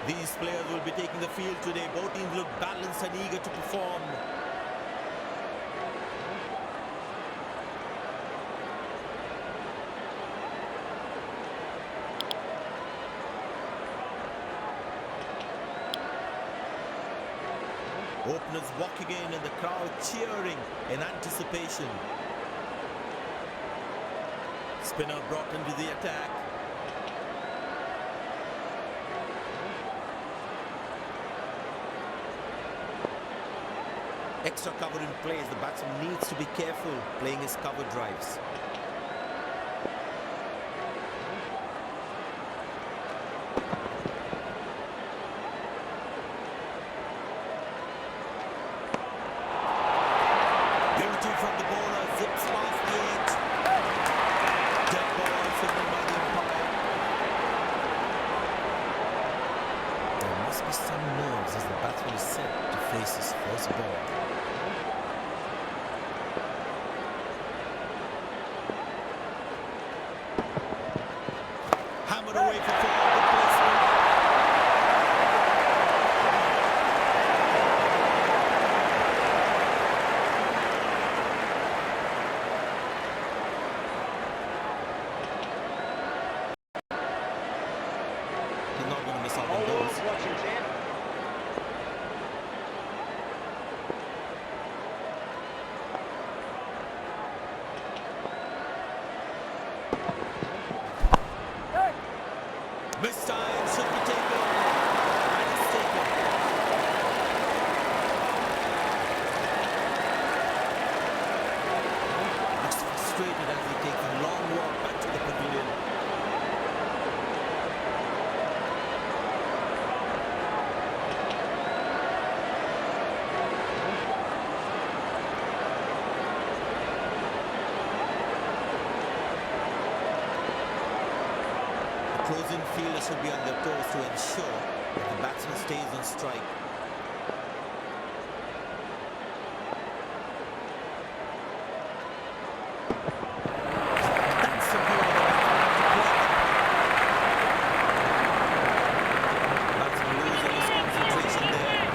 These players will be taking the field today. Both teams look balanced and eager to perform. Openers walking in and the crowd cheering in anticipation. Spinner brought into the attack. Extra cover in place. The batsman needs to be careful playing his cover drives. Beauty from the bowler, zips past the edge. Dead ball signaled by the umpire. There must be some nerves as the batsman is set to face his first ball. Hammered away for four. Good placement. He's not going to miss out on those. This time should be taken. And it's taken. Looks frustrated as he takes a long walk back to the pavilion. Closing fielders should be on their toes to ensure that the batsman stays on strike. That's the ball. Batsman losing his concentration there.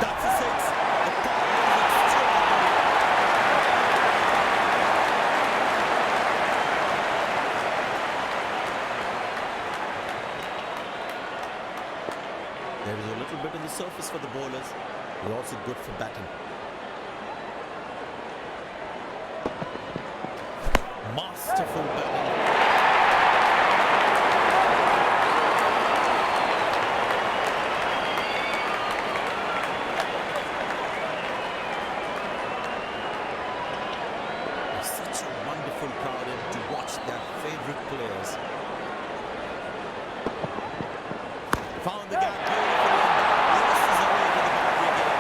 That's a six. The ball is extraordinary. There is a little bit on the surface for the bowlers. They're also good for batting. Masterful batting. There's such a wonderful crowd in to watch their favorite players. Found the gap beautifully and that races away to the boundary again.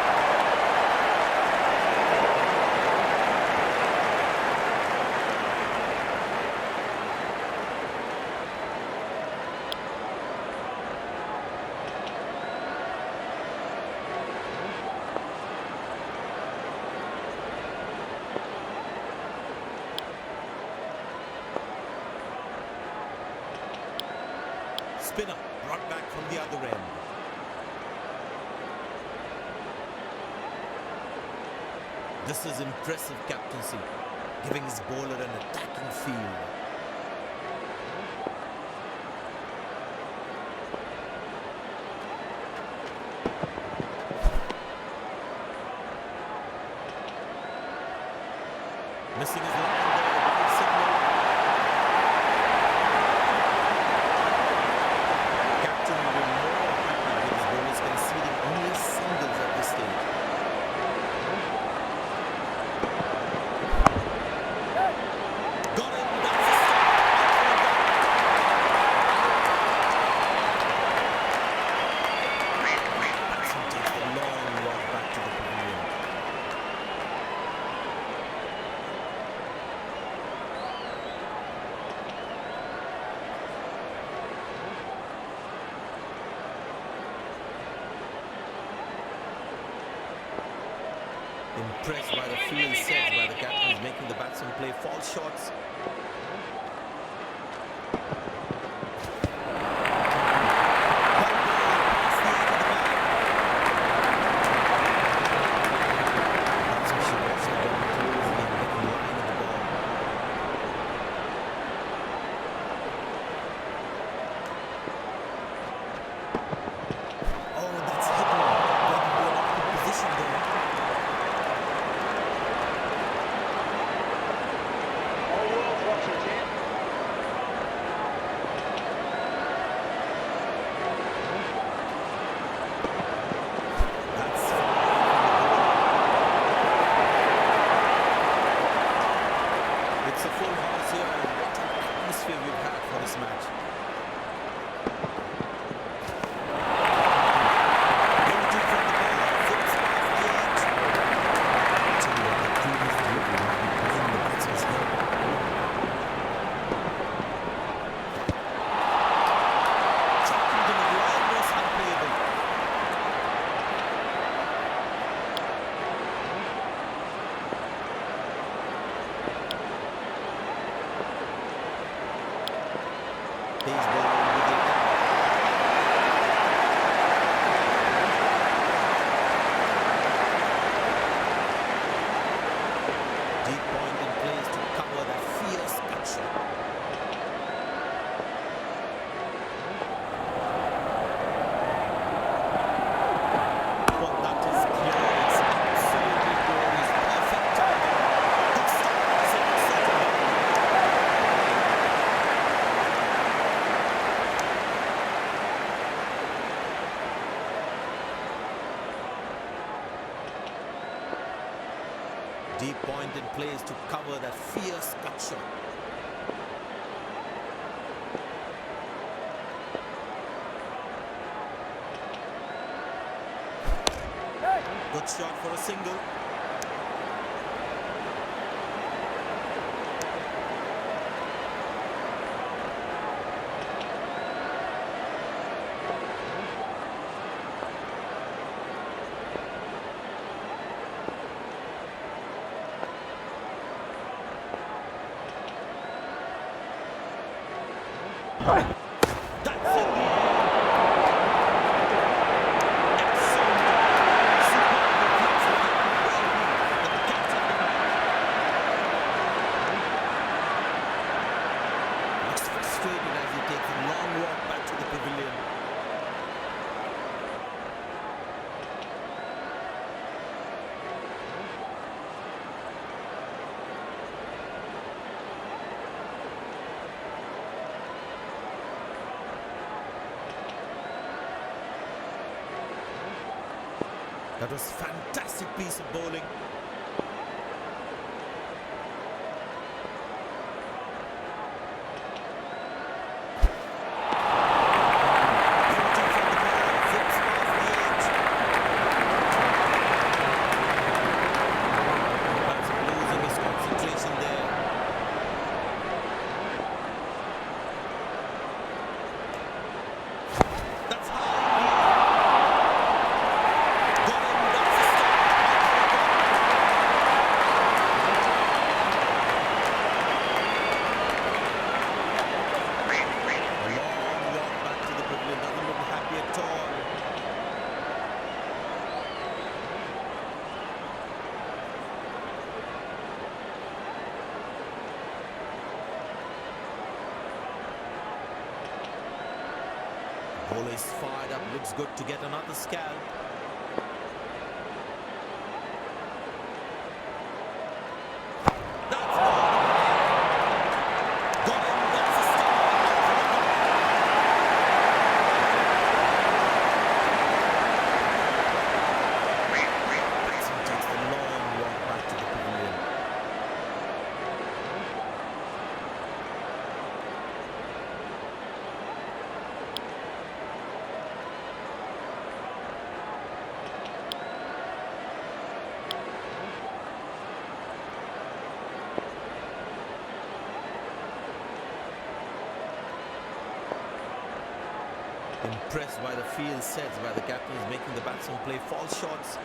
Spinner brought back from the other end. This is impressive captaincy, giving his bowler an attacking field. Missing his line there, wide signal. Captain will be more happy with his bowlers conceding only singles at this stage. Got it, that's a stop. Batsman takes the long walk back to the pavilion. Impressed by the field set by the captain, is making the batsman play false shots. pace bowling with the attack. Deep point in place to cover that fierce cut shot. Well, that is clear. It's absolutely glorious. Perfect timing. Good stop. Single second. Deep point in place to cover that fierce cut shot. Good shot for a single. That's in the air. Excellent. Superb defensive effort. The captain looks frustrated as he takes a long walk back to the pavilion. That was fantastic piece of bowling. Beauty from the ball, zips past the edge. Batsman losing his concentration there. That's high. Got him, that's a stop. A long walk back to the pavilion, doesn't look happy at all. Bowler is fired up, looks good to get another scalp. That's gone. Got him, that's a stop. Batsman takes the long walk back to the pavilion. Impressed by the field sets by the captains making the batsman play false shots.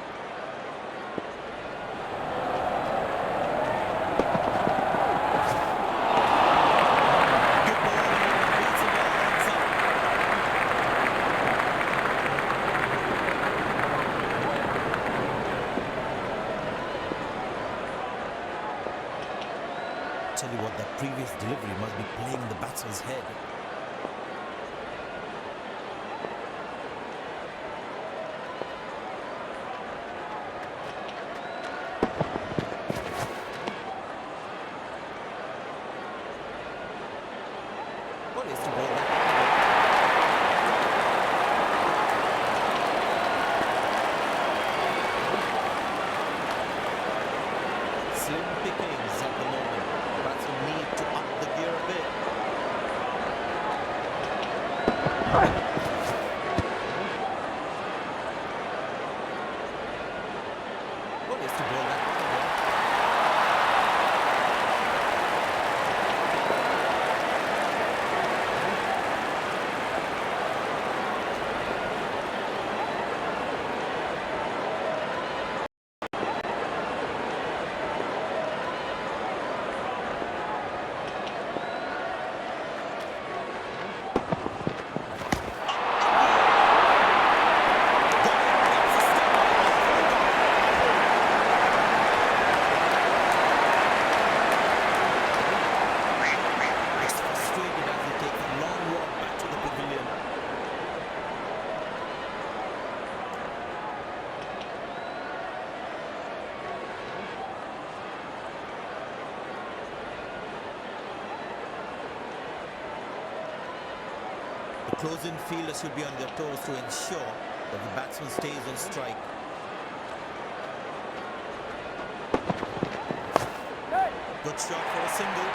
Good bowling, beats him all outside. Tell you what, that previous delivery must be playing the batsman's head. What is to bowl that? Slim pickings at the moment. Batsmen need to up the gear a bit. What is to bowl that? The close-in fielder should be on their toes to ensure that the batsman stays on strike. Good shot for a single.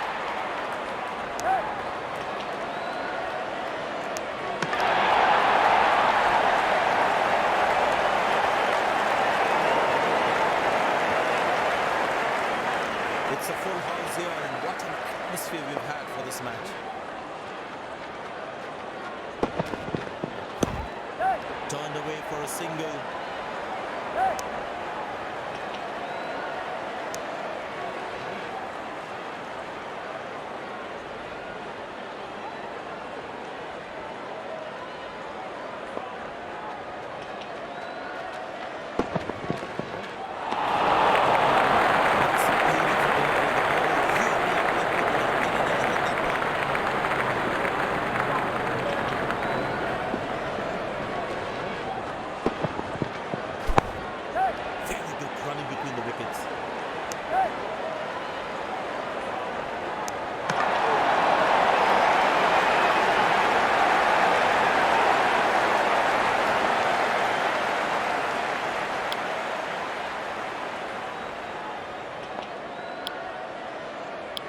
It's a full house here, and what an atmosphere we've had for this match. Turned away for a single.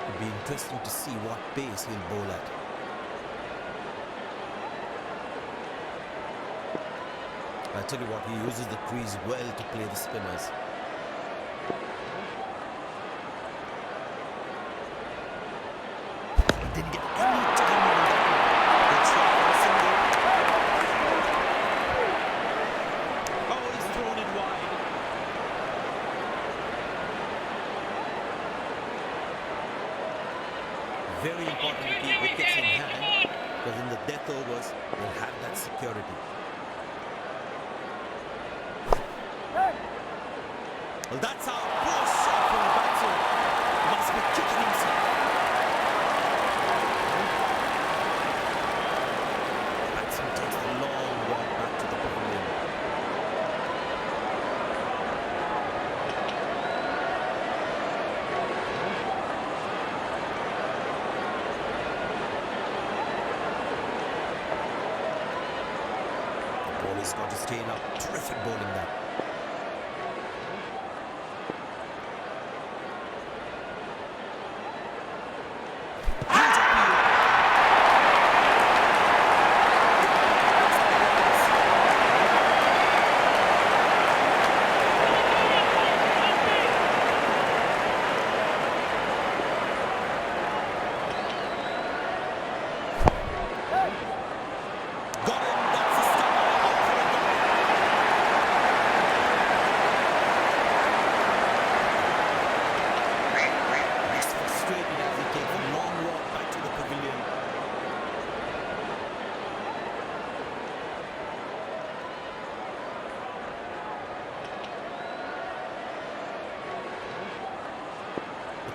It'll be interesting to see what pace he'll bowl at. I tell you what, he uses the crease well to play the spinners. He didn't get any time on that one. Good shot for a single. Oh, he's thrown it wide. Very important to keep wickets in hand, because in the death overs, they'll have that security. Well, that's our poor shot from the batsman. He must be kicking himself. The batsman takes the long walk back to the pavilion. The bowler's got his tail up. Terrific bowling that.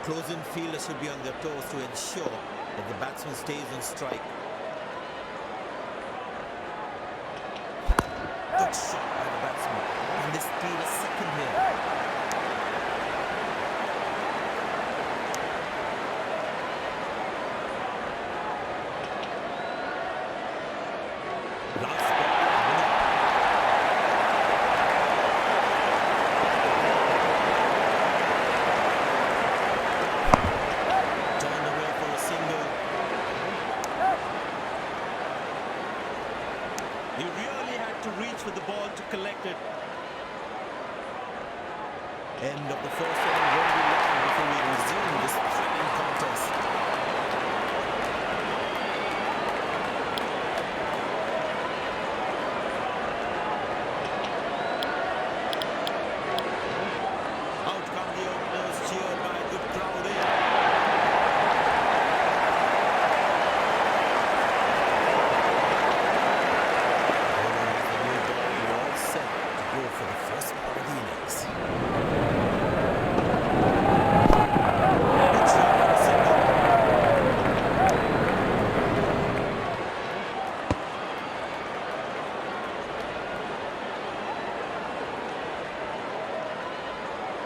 Close-in fielder should be on their toes to ensure that the batsman stays on strike. Good shot by the batsman. And they steal a second here. Last ball. He really had to reach for the ball to collect it. End of the first inning, won't be long before we resume this thrilling contest. Out come the openers, cheered by a good crowd here. For the first part of the innings. Good shot for a single.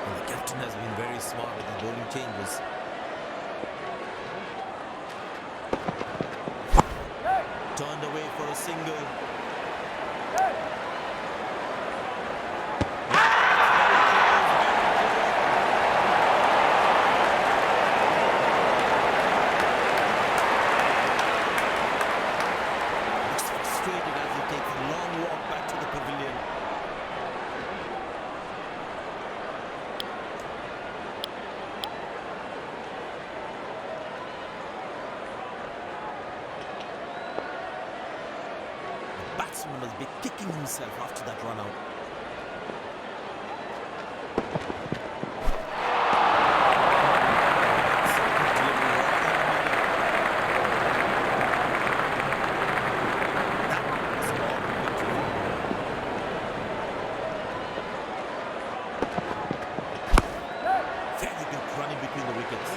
And the captain has been very smart with the bowling changes. Turned away for a single. Looks frustrated as he takes a long walk back to the pavilion. The batsman must be kicking himself after that run out. Very good running between the wickets.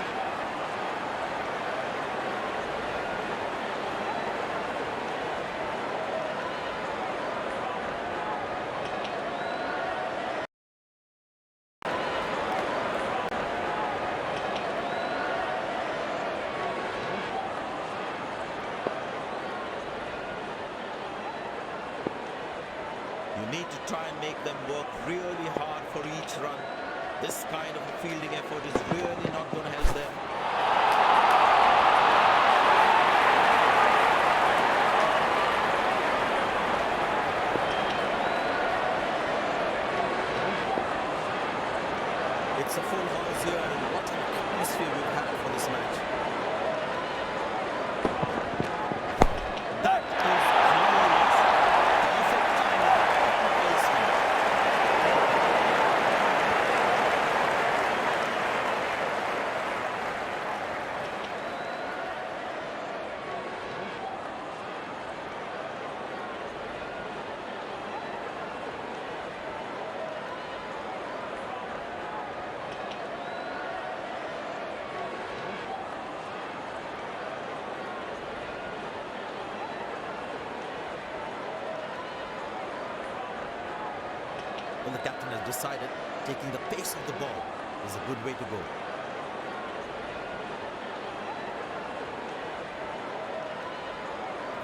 You need to try and make them work really hard for each run. This kind of a fielding effort is really not going to help them. It's a full house here, and what an atmosphere we've had for this match. That is glorious. Perfect timing, perfect placement. Well, the captain has decided taking the pace of the ball is a good way to go.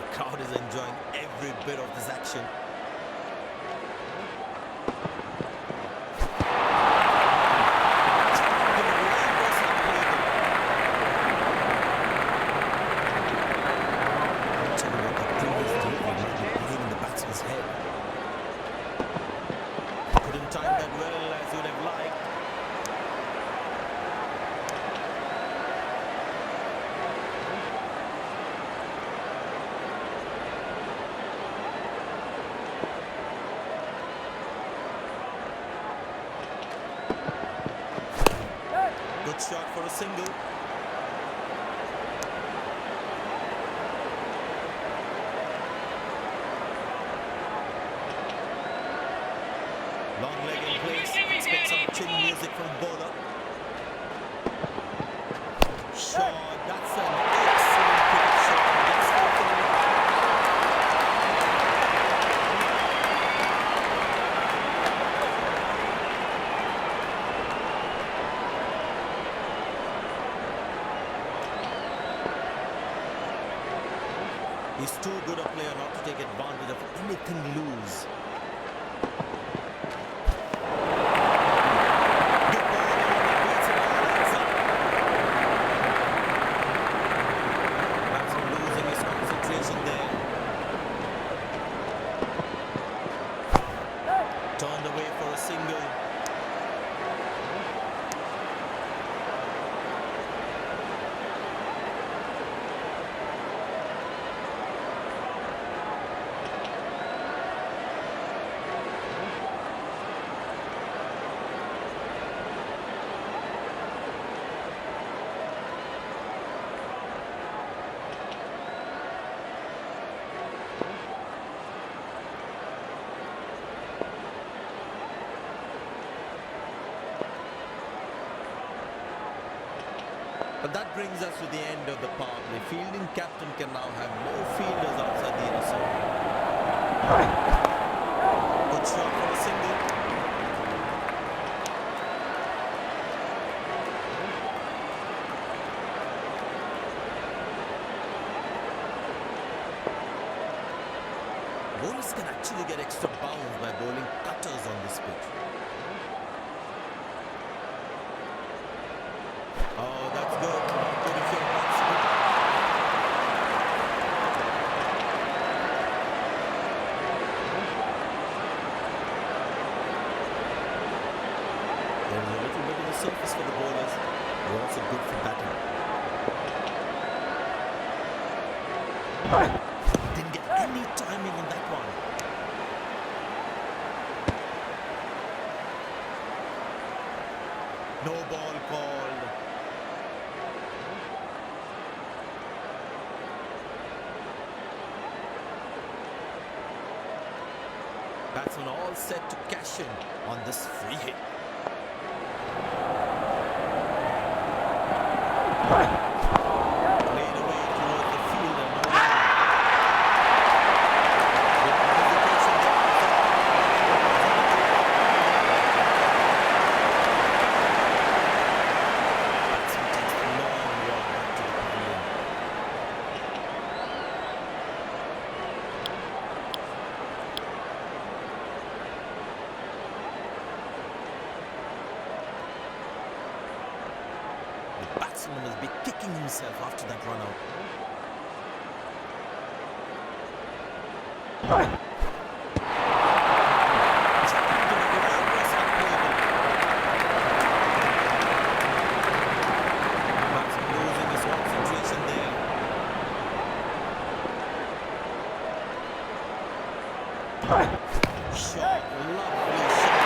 The crowd is enjoying every bit of this action. Tell you what, the previous delivery might be hitting the batsman's head. Couldn't time that well as you'd have liked. Good shot for a single. Long leg in place. Expect some chin music from bowler. Shot. That's an excellent cricket shot. That's He's too good a player not to take advantage of anything loose. Good ball, beats it all, ends up. Batsman losing his concentration there. Turned away for a single. But that brings us to the end of the power play. Fielding captain can now have more fielders outside the inner circle. Good shot for a single. can actually get extra bounds by bowling cutters on this pitch. Oh, that's good. Not good if you're not good. There is a little bit of the surface for the bowlers. They're also good for batting. Didn't get any timing on that one. No ball called. Batsmen all set to cash in on this free hit. Played away towards the field and no one. With hesitation there. Batsman takes the long walk back to the pavilion. The batsman must be kicking himself after that run out. Checked in a glorious unplayable. Batsman losing his concentration there. Shot, lovely shot.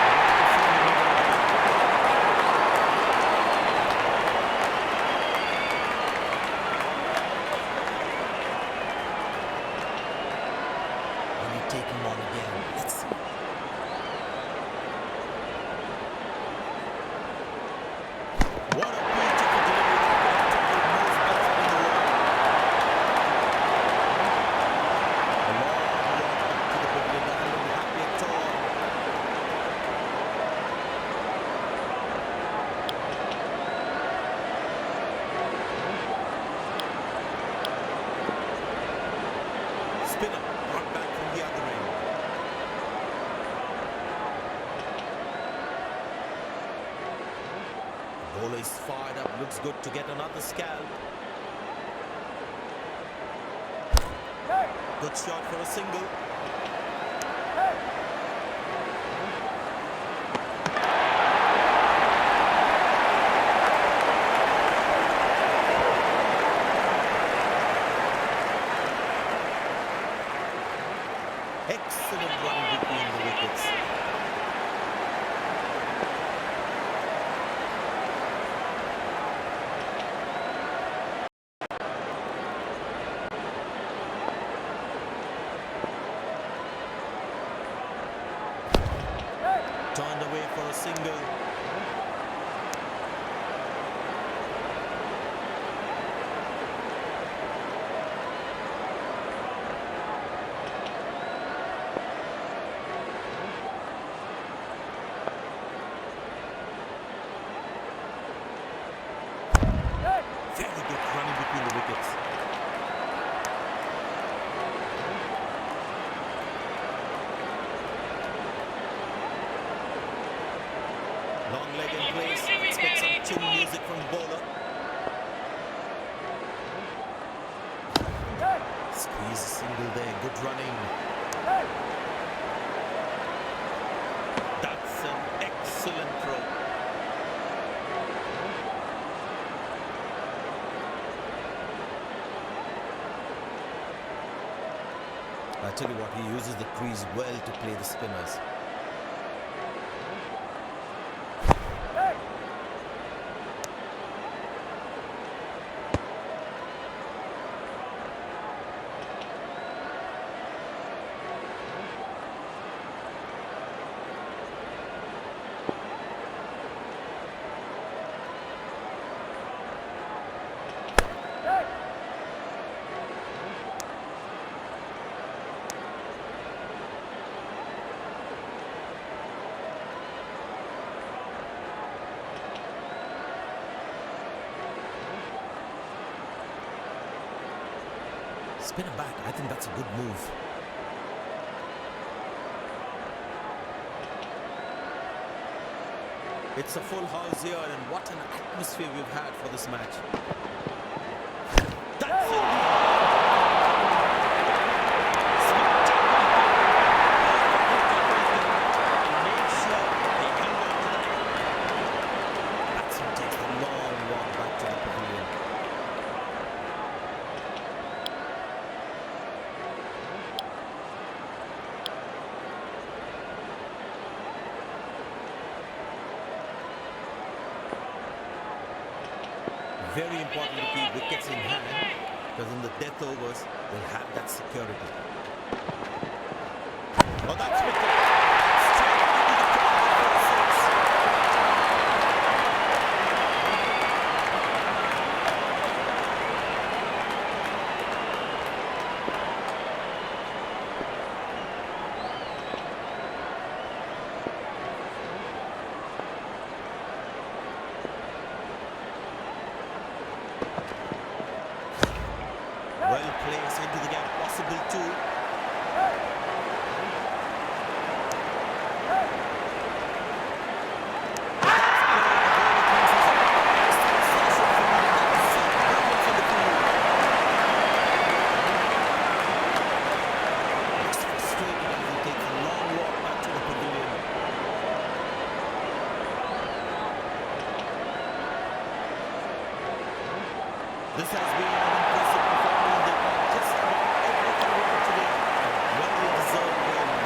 Will he take him on again? Let's see. What a beautiful delivery that could have tackled most batsmen in the world. A long walk back to the pavilion doesn't look happy at all. Spinner brought back from the other end. Bowler is fired up, looks good to get another scalp. Good shot for a single. Excellent run between the wickets. Turned away for a single. Very good running between the wickets. Long leg in place. Expect some chin music from bowler. Squeeze a single there. Good running. That's an excellent throw. I tell you what, he uses the crease well to play the spinners. Spinner back. I think that's a good move. It's a full house here, and what an atmosphere we've had for this match. That's it. Make sure they come back to the batsman takes a long walk back to the pavilion. Very important to keep wickets in hand, because in the death overs, they'll have that security. Oh, that's wicket. Straight into the corner for six. Well placed into the gap, possible too. It's frustrating as he takes a long walk back to the pavilion. This has been